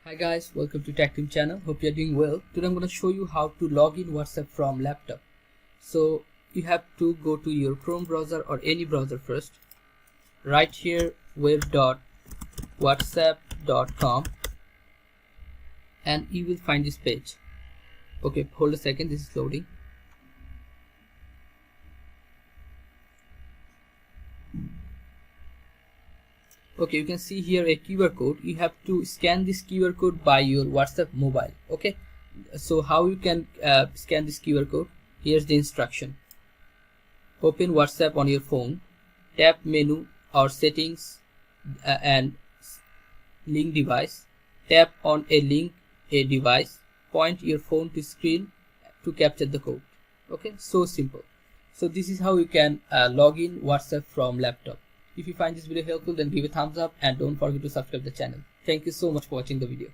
Hi guys, welcome to Tech Team channel. Hope you're doing well. Today I'm going to show you how to log in WhatsApp from laptop. So you have to go to your Chrome browser or any browser first. Right here web.whatsapp.com and you will find this page. Okay, hold a second, this is loading. Okay, you can see here a QR code. You have to scan this QR code by your WhatsApp mobile. Okay, so how you can scan this QR code? Here's the instruction. Open WhatsApp on your phone, tap menu or settings and link device. Tap on a link a device, point your phone to screen to capture the code. Okay, so simple. So this is how you can log in WhatsApp from laptop. If you find this video helpful, then give a thumbs up and don't forget to subscribe the channel. Thank you so much for watching the video.